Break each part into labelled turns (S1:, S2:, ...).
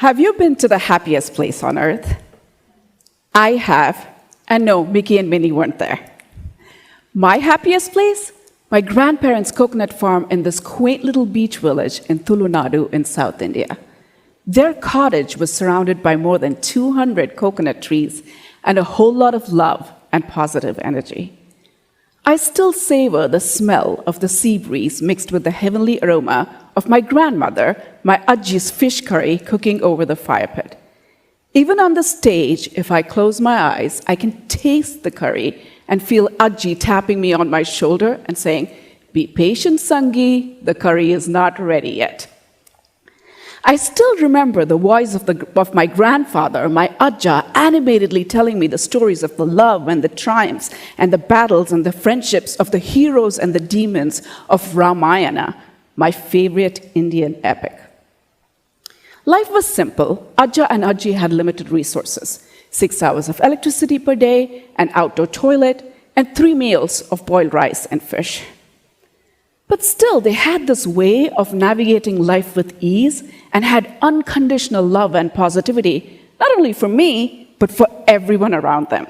S1: Have you been to the happiest place on earth? I have, and no, Mickey and Minnie weren't there. My happiest place? My grandparents' coconut farm in this quaint little beach village in Tulunadu in South India. Their cottage was surrounded by more than 200 coconut trees and a whole lot of love and positive energy. I still savor the smell of the sea breeze mixed with the heavenly aroma of my grandmother, my Ajji's fish curry cooking over the fire pit. Even on the stage, if I close my eyes, I can taste the curry and feel Ajji tapping me on my shoulder and saying, "Be patient, Sangi, the curry is not ready yet." I still remember the voice of my grandfather, my Ajja, animatedly telling me the stories of the love and the triumphs and the battles and the friendships of the heroes and the demons of Ramayana, my favorite Indian epic. Life was simple. Ajja and Ajji had limited resources: 6 hours of electricity per day, an outdoor toilet, and 3 meals of boiled rice and fish. But still, they had this way of navigating life with ease and had unconditional love and positivity, not only for me, but for everyone around them.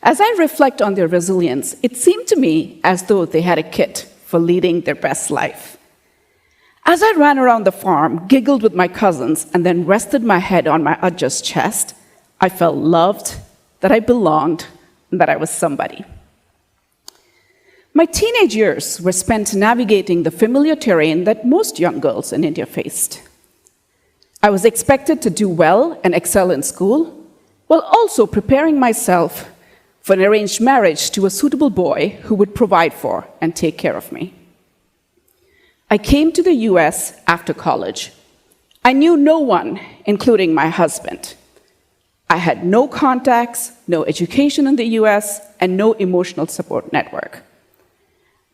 S1: As I reflect on their resilience, it seemed to me as though they had a kit for leading their best life. As I ran around the farm, giggled with my cousins, and then rested my head on my Ajja's chest, I felt loved, that I belonged, and that I was somebody. My teenage years were spent navigating the familiar terrain that most young girls in India faced. I was expected to do well and excel in school, while also preparing myself for an arranged marriage to a suitable boy who would provide for and take care of me. I came to the US after college. I knew no one, including my husband. I had no contacts, no education in the US, and no emotional support network.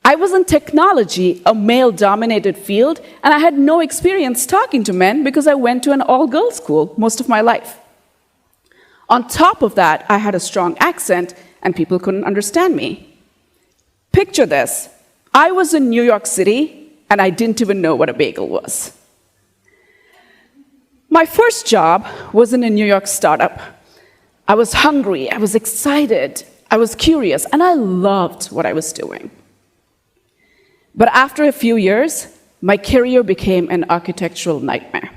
S1: I was in technology, a male-dominated field, and I had no experience talking to men because I went to an all-girls school most of my life. On top of that, I had a strong accent, and people couldn't understand me. Picture this. I was in New York City, and I didn't even know what a bagel was. My first job was in a New York startup. I was hungry, I was excited, I was curious, and I loved what I was doing. But after a few years, my career became an architectural nightmare.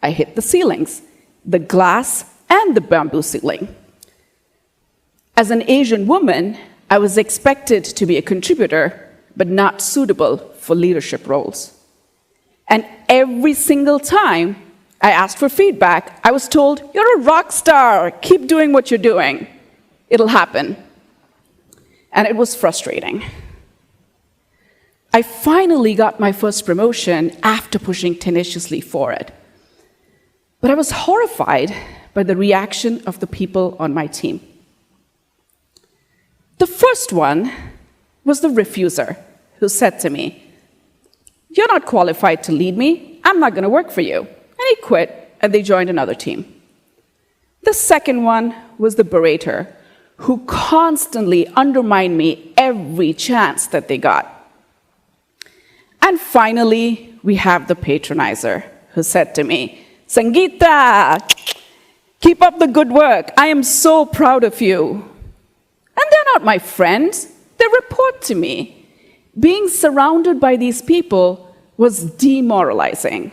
S1: I hit the ceilings, the glass, and the bamboo ceiling. As an Asian woman, I was expected to be a contributor, but not suitable for leadership roles. And every single time I asked for feedback, I was told, "You're a rock star, keep doing what you're doing. It'll happen." And it was frustrating. I finally got my first promotion after pushing tenaciously for it. But I was horrified by the reaction of the people on my team. The first one was the refuser, who said to me, "You're not qualified to lead me. I'm not going to work for you." And he quit, and they joined another team. The second one was the berater, who constantly undermined me every chance that they got. And finally, we have the patronizer, who said to me, "Sangeetha, keep up the good work. I am so proud of you." And they're not my friends. They report to me. Being surrounded by these people was demoralizing.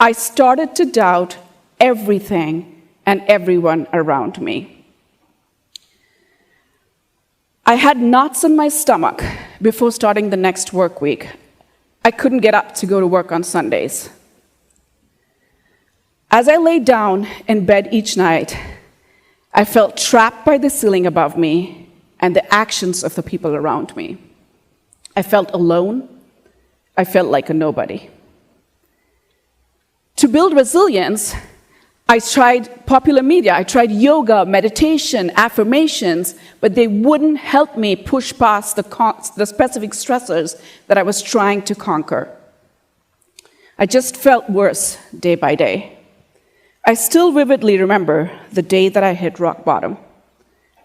S1: I started to doubt everything and everyone around me. I had knots in my stomach before starting the next work week. I couldn't get up to go to work on Sundays. As I lay down in bed each night, I felt trapped by the ceiling above me and the actions of the people around me. I felt alone. I felt like a nobody. To build resilience, I tried popular media, I tried yoga, meditation, affirmations, but they wouldn't help me push past the specific stressors that I was trying to conquer. I just felt worse day by day. I still vividly remember the day that I hit rock bottom.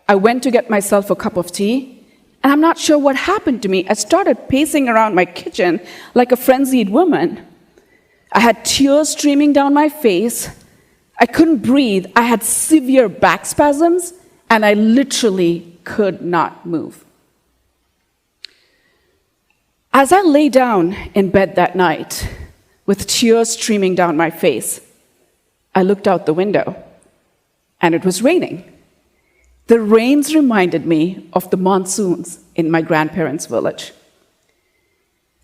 S1: I went to get myself a cup of tea, and I'm not sure what happened to me. I started pacing around my kitchen like a frenzied woman. I had tears streaming down my face. I couldn't breathe. I had severe back spasms, and I literally could not move. As I lay down in bed that night, with tears streaming down my face, I looked out the window, and it was raining. The rains reminded me of the monsoons in my grandparents' village.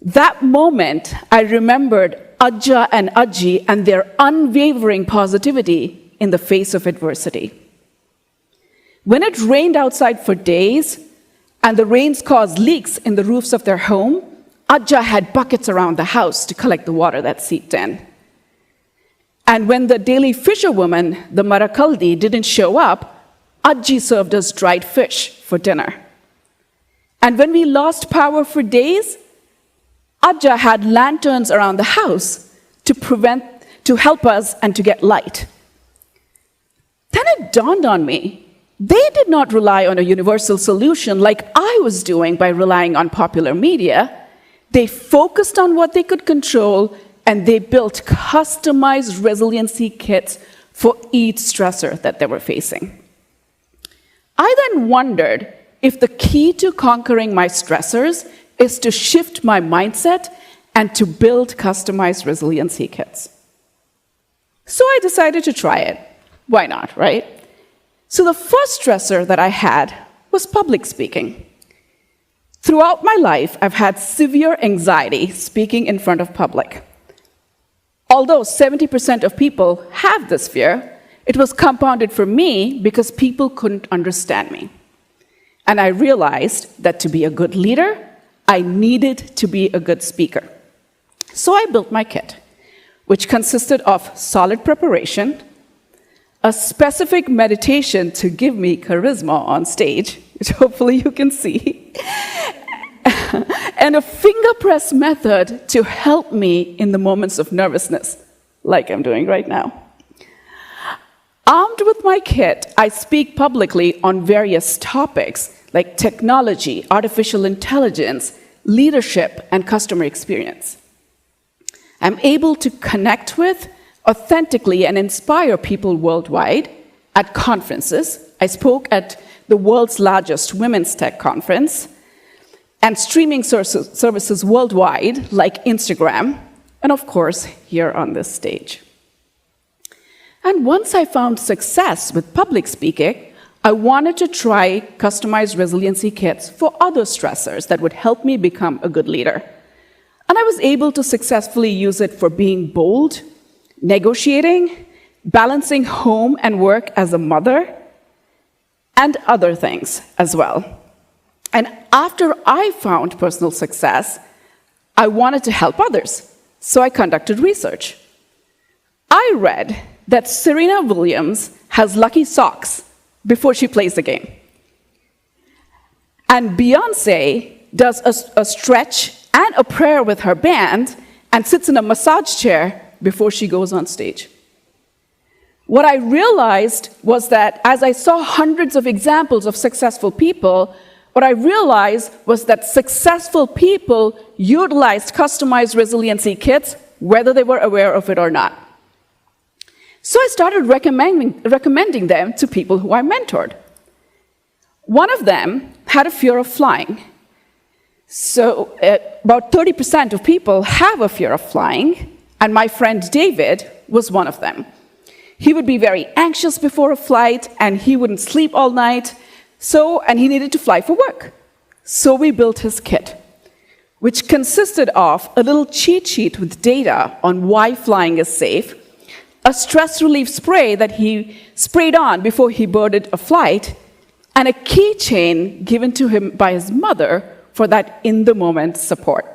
S1: That moment, I remembered Ajja and Ajji and their unwavering positivity in the face of adversity. When it rained outside for days, and the rains caused leaks in the roofs of their home, Ajja had buckets around the house to collect the water that seeped in. And when the daily fisherwoman, the Marakaldi, didn't show up, Ajji served us dried fish for dinner. And when we lost power for days, Ajja had lanterns around the house to help us and to get light. Then it dawned on me, they did not rely on a universal solution like I was doing by relying on popular media. They focused on what they could control, and they built customized resiliency kits for each stressor that they were facing. I then wondered if the key to conquering my stressors is to shift my mindset and to build customized resiliency kits. So I decided to try it. Why not, right? So the first stressor that I had was public speaking. Throughout my life, I've had severe anxiety speaking in front of public. Although 70% of people have this fear, it was compounded for me because people couldn't understand me. And I realized that to be a good leader, I needed to be a good speaker. So I built my kit, which consisted of solid preparation, a specific meditation to give me charisma on stage, which hopefully you can see, and a finger press method to help me in the moments of nervousness, like I'm doing right now. Armed with my kit, I speak publicly on various topics like technology, artificial intelligence, leadership, and customer experience. I'm able to connect with, authentically, and inspire people worldwide at conferences. I spoke at the world's largest women's tech conference, and streaming services worldwide, like Instagram, and of course, here on this stage. And once I found success with public speaking, I wanted to try customized resiliency kits for other stressors that would help me become a good leader. And I was able to successfully use it for being bold, negotiating, balancing home and work as a mother, and other things as well. And after I found personal success, I wanted to help others, so I conducted research. I read that Serena Williams has lucky socks before she plays the game. And Beyoncé does a stretch and a prayer with her band and sits in a massage chair before she goes on stage. What I realized was that as I saw hundreds of examples of successful people, what I realized was that successful people utilized customized resiliency kits, whether they were aware of it or not. So I started recommending them to people who I mentored. One of them had a fear of flying. So about 30% of people have a fear of flying, and my friend David was one of them. He would be very anxious before a flight, and he wouldn't sleep all night, and he needed to fly for work. So we built his kit, which consisted of a little cheat sheet with data on why flying is safe, a stress relief spray that he sprayed on before he boarded a flight, and a keychain given to him by his mother for that in-the-moment support.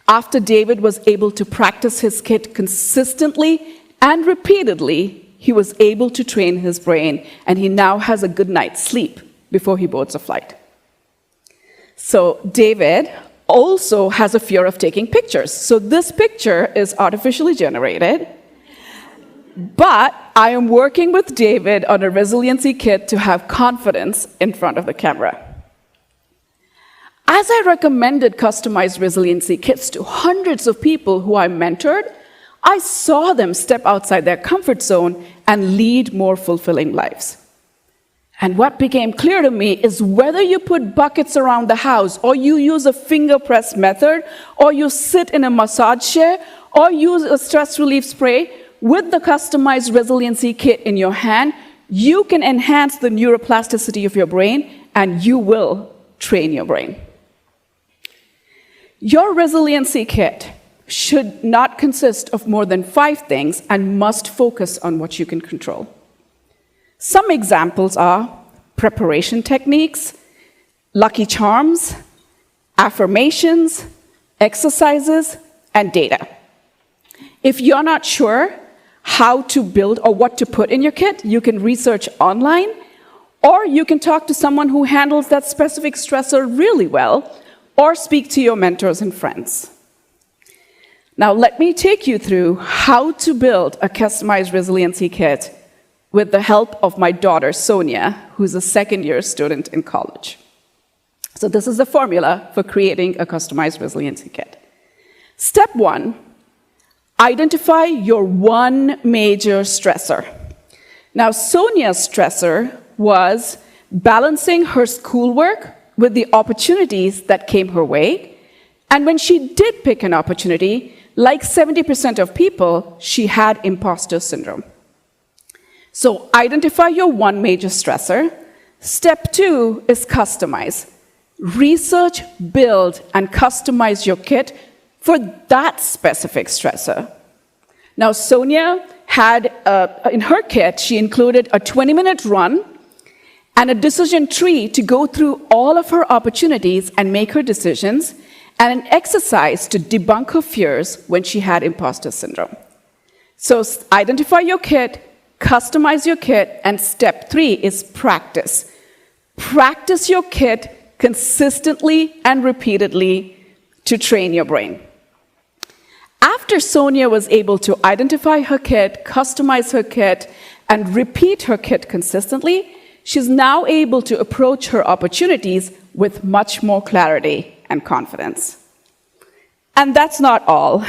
S1: After David was able to practice his kit consistently and repeatedly, he was able to train his brain, and he now has a good night's sleep before he boards a flight. So David also has a fear of taking pictures. So this picture is artificially generated, but I am working with David on a resiliency kit to have confidence in front of the camera. As I recommended customized resiliency kits to hundreds of people who I mentored, I saw them step outside their comfort zone and lead more fulfilling lives. And what became clear to me is whether you put buckets around the house, or you use a finger press method, or you sit in a massage chair, or use a stress relief spray, with the customized resiliency kit in your hand, you can enhance the neuroplasticity of your brain, and you will train your brain. Your resiliency kit should not consist of more than 5 things and must focus on what you can control. Some examples are preparation techniques, lucky charms, affirmations, exercises, and data. If you're not sure how to build or what to put in your kit, you can research online, or you can talk to someone who handles that specific stressor really well, or speak to your mentors and friends. Now, let me take you through how to build a customized resiliency kit with the help of my daughter, Sonia, who's a second-year student in college. So this is the formula for creating a customized resiliency kit. Step 1, identify your one major stressor. Now, Sonia's stressor was balancing her schoolwork with the opportunities that came her way. And when she did pick an opportunity, like 70% of people, she had imposter syndrome. So identify your one major stressor. Step 2 is customize. Research, build, and customize your kit for that specific stressor. Now, Sonia had, in her kit, she included a 20-minute run and a decision tree to go through all of her opportunities and make her decisions, and an exercise to debunk her fears when she had imposter syndrome. So identify your kit, customize your kit, and step 3 is practice. Practice your kit consistently and repeatedly to train your brain. After Sonia was able to identify her kit, customize her kit, and repeat her kit consistently, she's now able to approach her opportunities with much more clarity and confidence. And that's not all.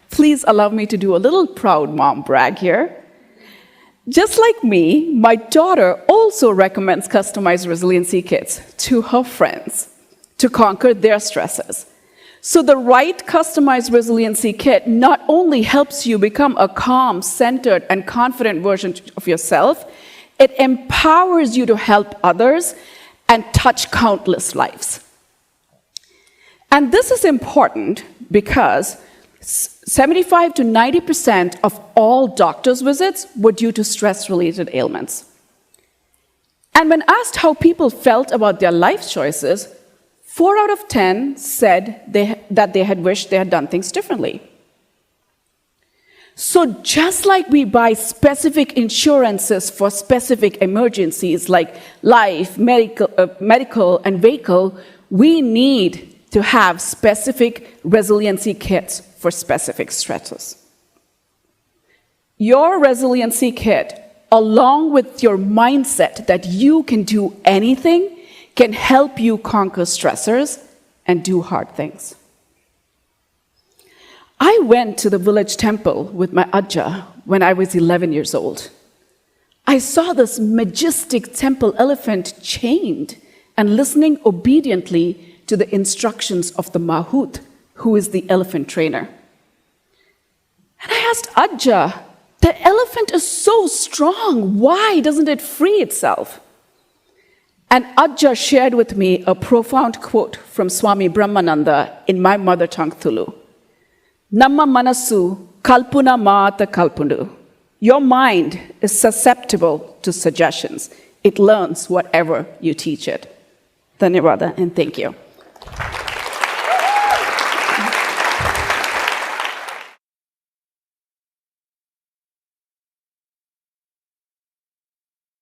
S1: Please allow me to do a little proud mom brag here. Just like me, my daughter also recommends customized resiliency kits to her friends to conquer their stresses. So the right customized resiliency kit not only helps you become a calm, centered, and confident version of yourself, it empowers you to help others and touch countless lives. And this is important because 75 to 90% of all doctor's visits were due to stress-related ailments. And when asked how people felt about their life choices, 4 out of 10 said that they had wished they had done things differently. So just like we buy specific insurances for specific emergencies like life, medical, and vehicle, we need to have specific resiliency kits for specific stresses. Your resiliency kit, along with your mindset that you can do anything, can help you conquer stressors and do hard things. I went to the village temple with my Ajja when I was 11 years old. I saw this majestic temple elephant chained and listening obediently to the instructions of the Mahout, who is the elephant trainer. And I asked Ajja, the elephant is so strong, why doesn't it free itself? And Ajja shared with me a profound quote from Swami Brahmananda in my mother tongue Thulu. Namma manasu kalpuna mata kalpundu. Your mind is susceptible to suggestions. It learns whatever you teach it. Dhanyavada and thank you.